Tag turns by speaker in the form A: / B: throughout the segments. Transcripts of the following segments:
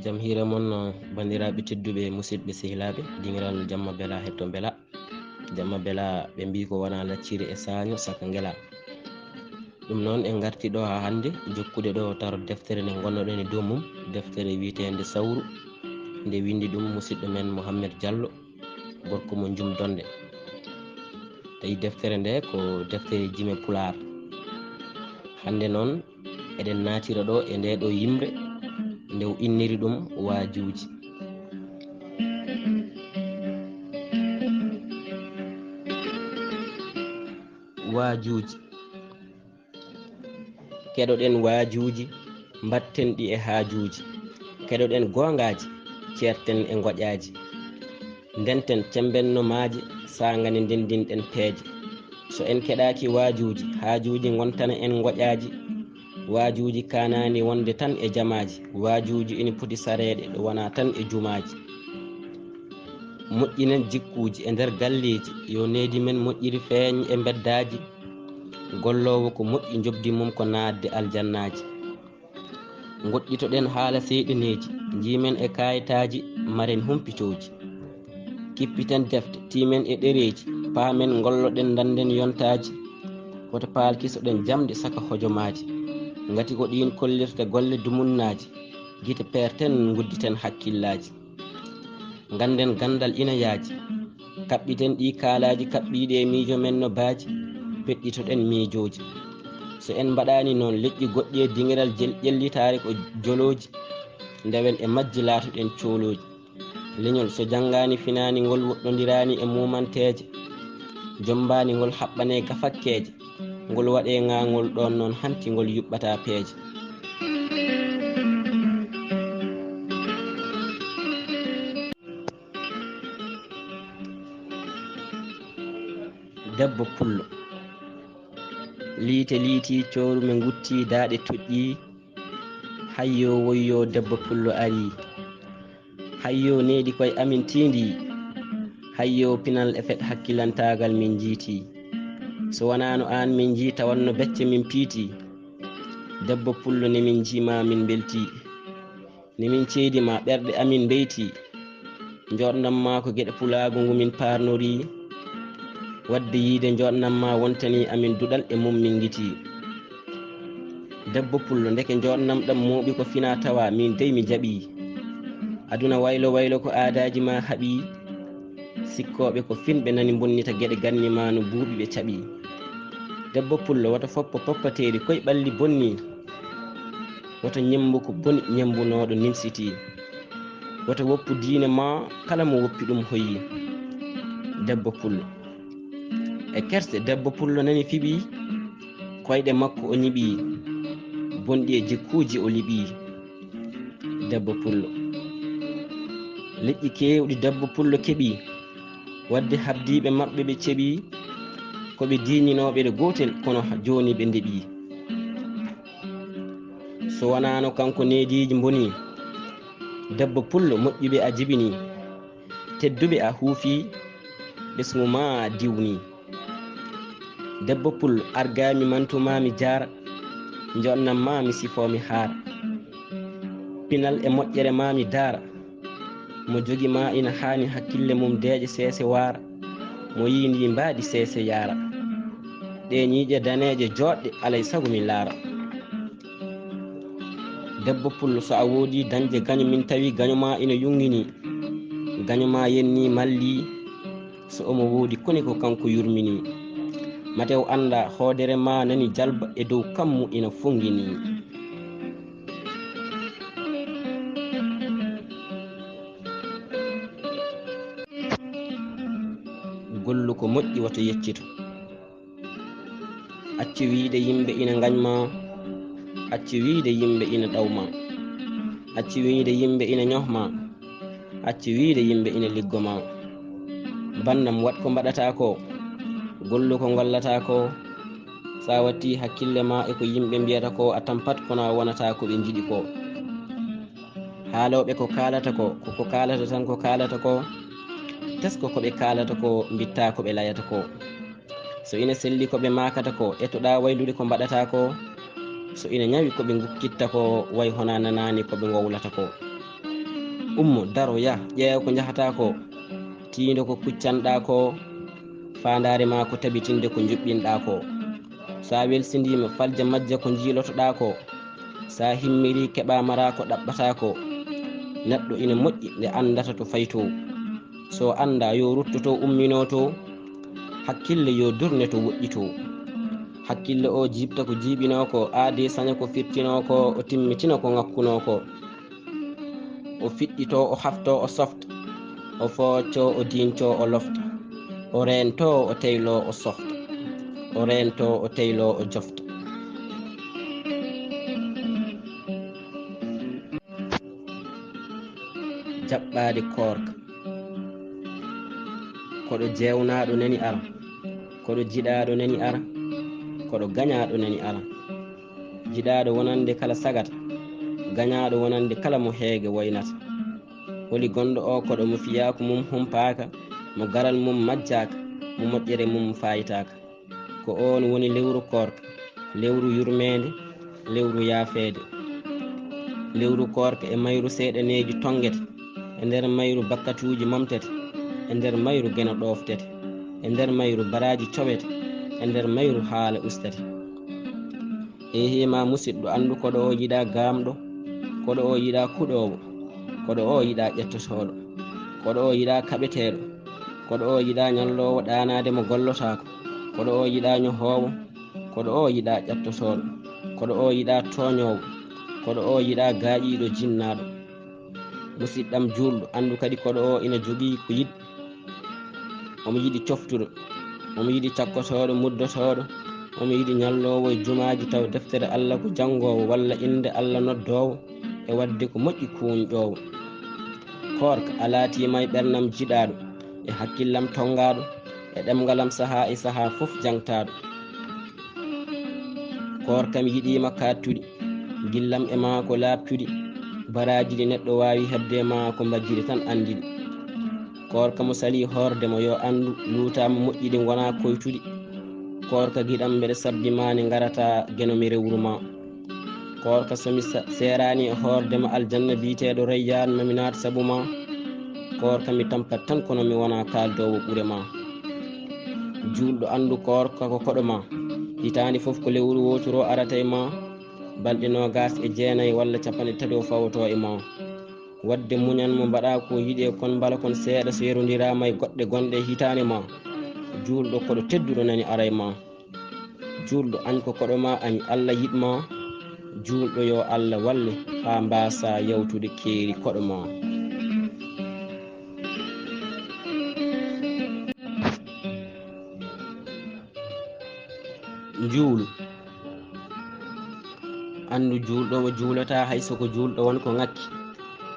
A: jam hira mon bandiraɓe tedduɓe musidɓe sehilaɓe dingiral jamma bela hetto bela jamma bela ɓe mbi ko wona lacciri e saño saka ngela. ɗum noon en garti ɗo ha hande jokkude ɗo taro deftere nde gonnoɗen e dow mum, deftere witende sawru nde windi ɗum musidɗo men Mouhamed Diallo gorko mo jum donde. tawi deftere nde ko deftere jime pular. hande noon eɗen natira ɗo e nde ɗo yimre nde inniri ɗum waajuji. waajuji keɗoɗen waajuji mbatten ɗi e haajuji, keɗoɗen gongaji ceerten e goƴaji, ndenten cembenno maaje sangane ndendinɗen peeje. so en keɗaki waajuji, haajuji gontana en goƴaji, waajuji kanani wonde tan e jamaji, waajuji ina poti sareɗe ɗo wona tan e jumaji. moƴƴinen jikkuji e nder galleji, yo needi men moƴƴiri feeñ e beddaji, gollowo ko moƴƴi jobdi mum ko nadde aljannaji. goɗɗitoɗen haala seyɗineji, jimen e kayitaji maren humpitoji, kippiten defte timen e ɗereji, paamen golloɗen danden yontaji, woto palkisoɗen jamde saka hojomaji, ngati ko ɗin kollirta golle dumunnaji, guite perten gudditen hakkillaji. ganden gandal ina yaaji, kaɓɓiten ɗi kaalaji kaɓɓiɗe e miijo men no baaji, peɗɗitoɗen miijoji. so en mbaɗani noon leƴƴi goɗɗi e dingiral ƴellitare ko joloji, ndewen e majji laatoɗen cooloji. leñol so janngani finani ngol woɗɗodirani e mumanteje, jombani ngol haɓɓane gafakkeje, ngol waɗe ngangol ɗon noon hanti ngol yuɓɓata peeje. debbo pullo liite liiti corume gutti daaɗe toƴƴi, hayyo woyyo debbo pullo ari, hayyo needi koye amin tindi, hayyo pinal e fet hakkilantagal min jiiti. so wonano an min jii tawanno becce min piiti, debbo pullo ne min jima min belti, ne min ceedima ɓerɗe amin beyti, joɗnamma ko gueɗe pulago ngumin parnori, wadde yiide joɗnamma wontani amin duɗal e mum min giti. debbo pullo ndeke joɗnam ɗam mooɓi ko fina tawa min dey mi jaaɓi, aduna waylo waylo ko aadaji ma haaɓi, sikkoɓe ko finɓe nani bonnita gueɗe gannima no buuɓi ɓe caɓi. debbo pullo woto foppo poppateri koye ɓalli bonni, woto ñembu ko boni ñembunoɗo nimsiti, woto woppu diine ma kala mo woppi ɗum hoyi. debbo pullo e kerse debbo pullo nani fiɓi, koyɗe makko o ñiɓi, bonɗi e jikkuji o liɓi. debbo pullo leƴƴi kewɗi debbo pullo keeɓi, wadde habdiɓe mabɓe ɓe ceeɓi, koɓe diñinoɓe ɗe gotel kono joni ɓe ndeeɓi. so wonano kanko neediji boni, debbo pullo moƴƴuɓe a jibini, tedduɓe a huufi, ɓesgu ma diwni. debbo pullo argami mantumami jara, joɗnam ma mi sifomi haara, pinal e moƴƴere ma mi daara, mo jogi ma ina hani hakkille mum deeƴe seese waara, mo yindi mbaɗi seese yaara, ɗe ñiiƴe daneje joɗɗe alay saago mi laara. debbo pullo so a woodi dañde gaño min tawi gaño ma ina yungini, gaño ma yenni malli, so omo woodi koni ko kanko yurmini, matew anda hoodere ma nani jalba e dow kammu ina fongini. gollu ko moƴƴi woto yeccito, acci wiide yimɓe ina gañma, acci wiide yimɓe ina ɗawma, acci wiide yimɓe ina ñohma, acci wiide yimɓe ina liggoma. bandam wat ko mbaɗata ko, gollu ko gollata ko, sa watti hakkille ma eko yimɓe mbiyata ko a tampat kono a wonata ko ɓe jiiɗi ko. haaloɓe ko kalata ko, koko kalata tan ko kalata ko, tesko koɓe kalata ko mbitta koɓe layata ko. so ina selli koɓe makata ko, etoɗa waylude ko mbaɗata ko, so ina ñawi koɓe gukkitta ko way hona nanani koɓe gowlata ko. ummo daro ya ƴeew ko jahata ko, tiindo ko kuccanɗa ko, fandare ma ko tabitinde ko juɓɓinɗa ko. sa welsindima falja majja ko jiilotoɗa ko, sa himmiri keɓa mara ko ɗaɓɓata ko. neɗɗo ina moƴƴi nde andata to fayto, so anda yo ruttoto ummino to, hakkille yo durne to woƴƴito. hakkille o jibta ko jiiɓino ko, aade saña ko firtino ko, o timmitina ko ngakkuno ko. o fiɗɗito, o hafto, o softa, o focco, o dinco, o lofta, o rento, o teylo, o softa, o rento, o teylo, o jofta. jaɓɓade korka. koɗo jewnaɗo nani ara, koɗo jiɗaɗo nani ara, koɗo gañaɗo nani ara. jiɗaɗo wonande kala sagata, gañaɗo wonande kala mo heege waynata. holi gonɗo o koɗo mo fiyaku mum humpaka, mo garal mum majjaka, mo moƴƴere mum fayitaka. ko on woni lewru korka, lewru yurmede, lewru yaafede. lewru korka e mayru seeɗaneji tongete, e nder mayru bakkatuji momtete, e nder mayru geno ɗoftete, e nder mayru baraji cowete, e nder mayru haala ustete. hima musidɗo andu koɗo o yiɗa gamɗo, koɗo o yiɗa kuɗowo, koɗo o yiɗa ƴettotoɗo, koɗo o yiɗa kaɓeteɗo, koɗo o yiɗa ñallowo ɗanade mo gollotako, koɗo o yiɗa ñohowo, koɗo o yiɗa ƴettotoɗo, koɗo o yiɗa toñowo, koɗo o yiɗa gaaƴiɗo jinnaɗo. musidɗam julɗo andu kadi koɗo o ina jogui ko yiɗi. omo yiɗi coftuɗo, omo yiɗi cakkotoɗo muddotoɗo, omo yiɗi ñallowo e jumaji taw deftere Allah ko jangowo, walla inde Allah noddowo, e wadde ko moƴƴi kuñƴowo. korka a laatima e ɓernam jiɗaɗo, e hakkillam tongaɗo, e ɗemgalam saaha e saaha foof jangtaɗo. korkam yiɗima kattuɗi, gillam e ma ko labtuɗi, baraji ɗi neɗɗo wawi hebde ma ko mbajjiri tan andiɗi. korka mo sali hordemo yo andu luutama moƴƴiɗi gona koytuɗi. korka giɗam mbeɗa sabbimani garata geno mi rewru ma. korka somi serani e hordema aljanna biteɗo rayyan mami naat saabu ma. korka mi tampat tan kono mi wona kaldowo ɓuure ma. julɗo andu korka ko koɗo ma, hitande foof ko lewru wotoro arata e ma, balɗe 29 walla 30 fawoto e ma. wadde muñan mo mbaɗa ko yiiɗe kon mbala kon seeɗa so yerodirama e goɗɗe gonɗe hitane ma. julɗo koɗo tedduɗo nani ara e ma. julɗo añ ko koɗo ma añi, Allah yiɗma. julɗo yo Allah walle ha mbasa yawtude keeri koɗo ma. juulu. andu julɗo mo juulata hayso ko julɗo wonko ngakki,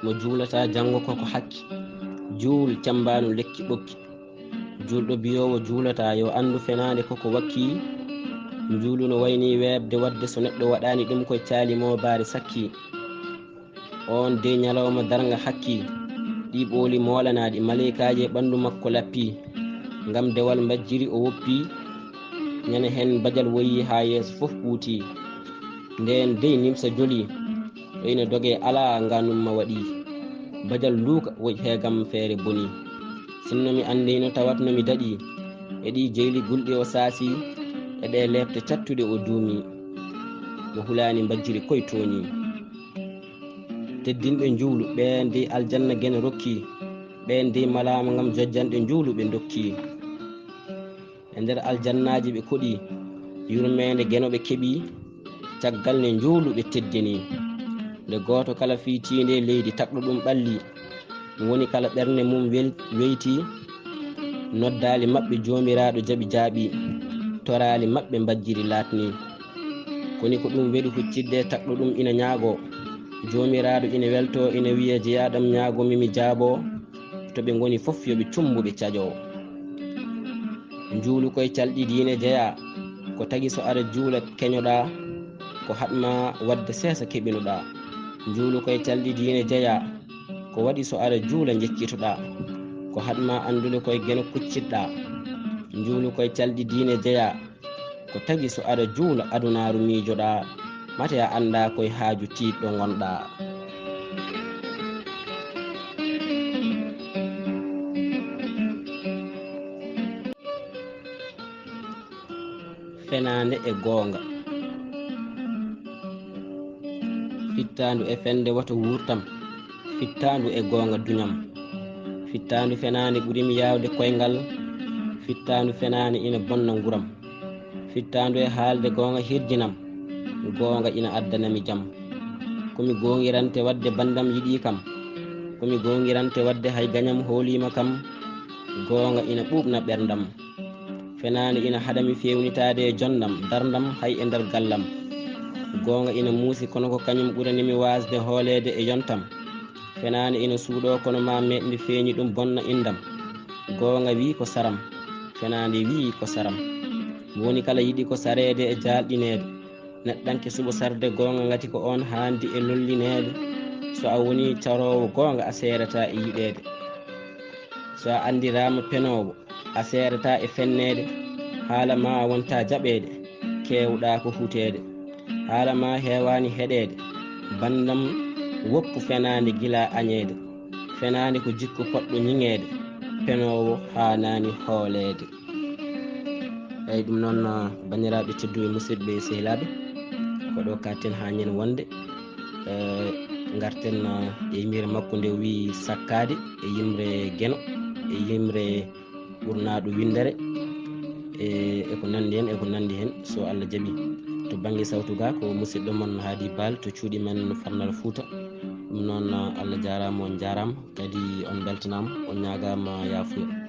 A: mo juulata janggo koko hakki. juul cambanu lekki ɓokki. julɗo biyowo juulata yo andu fenade koko wakki. juulu no wayni webde wadde so neɗɗo waɗani ɗum koye calimo baari sakki. on de ñalawma darga hakki, ɗi ɓooli molanaɗi maleykaji e ɓandu makko lappi. ngam dewal mbajjiri o woppi, ñana hen badial woyi ha yeeso foof ɓuuti. nden dey nimsa joli, ɗo ina doge ala nganumma waɗi. badial luuka woyi heegam feere boni. sinno mi andino tawat no mi daɗi, e ɗi jeyli gulɗi o saasi, e ɗe lebte cattuɗe o duumi. mo hulani mbajjiri koye tooñi. teddinɓe juulu ɓen dey aljanna gene rokki, ɓen dey malama ngam jojjanɓe juulu ɓe dokki. e nder aljannaji ɓe koɗi, yurmede geno ɓe keeɓi, caggal nde juulu ɓe teddini. nde goto kala fiitinde leydi takɗo ɗum ɓalli, woni kala ɓernde mum weyti, noddali maɓɓe jomiraɗo jaaɓi jaaɓi, torali maɓɓe mbajjiri latni. koni ko ɗum weɗi huccidde takɗo ɗum ina ñaago, jomiraɗo ina welto ina wiya jeyaɗam ñaago mimi jaabo, to ɓe goni foof yoɓe cumbuɓe caƴo. juulu koye calɗi diine jeeya, ko tagui so aɗa juula keñoɗa, ko hatma wadde seesa keɓinoɗa. juulu koye calɗi diine jeeya, ko waɗi so aɗa juula jeccitoɗa, ko hatma andude koye geno kucciɗɗa. juulu koye calɗi diine jeeya, ko tagui so aɗa juula adunaru miijoɗa, mate a anda koye haaju tiiɗɗo gonɗa. fenande e goonga. Fittandu e fende woto wurtam, fittandu e goonga duñam. Fittandu fenande ɓurimi yawde koyngal, fittandu fenande ina bonna nguram. Fittandu e haalde goonga hirjinam, goonga ina addanami jam. Komi gongirante wadde bandam yiɗi kam, komi gongirante wadde hay gañam hoolima kam, goonga ina ɓuɓna ɓerdam. Fenande ina haɗami fewnitade e jondam, dardam hay e nder gallam. Goonga ina muusi kono ko kañum ɓuranimi wasde hoolede e yontam. Fenande ina suuɗo kono ma meɗmi feeñi ɗum bonna indam. Goonga wi ko saram, fenande wi ko saram. Woni kala yiɗi ko sarede e jalɗinede, neɗɗanke suɓo sarde goonga ngati ko on handi e lollinede. So a woni carowo goonga a serata e yiɗede, so a andirama penowo a serata e fennede. Haala ma wonta jaɓede, kewɗa ko hutede. Haala ma hewani heɗede, bandam woppu fenande gila añede. Fenande ko jikku poɗɗo ñiŋede, penowo hanani hoolede. Eyyi ɗum noon bandiraɓe tedduɓe musidɓe sehilaɓe, koɗo katten ha ñande wonde garten e yimire makko nde wi sakkade e yimre gueno e yimre ɓurnaɗo windere e ko nandi hen eko nandi hen, so Allah jaaɓi. To banggue sawtu ga ko musidɗo mon Hady Bal to cuuɗi men Farnal Fouta. ɗum noon Allah jarama on jarama, kadi on beltanama, on ñagama yafuya.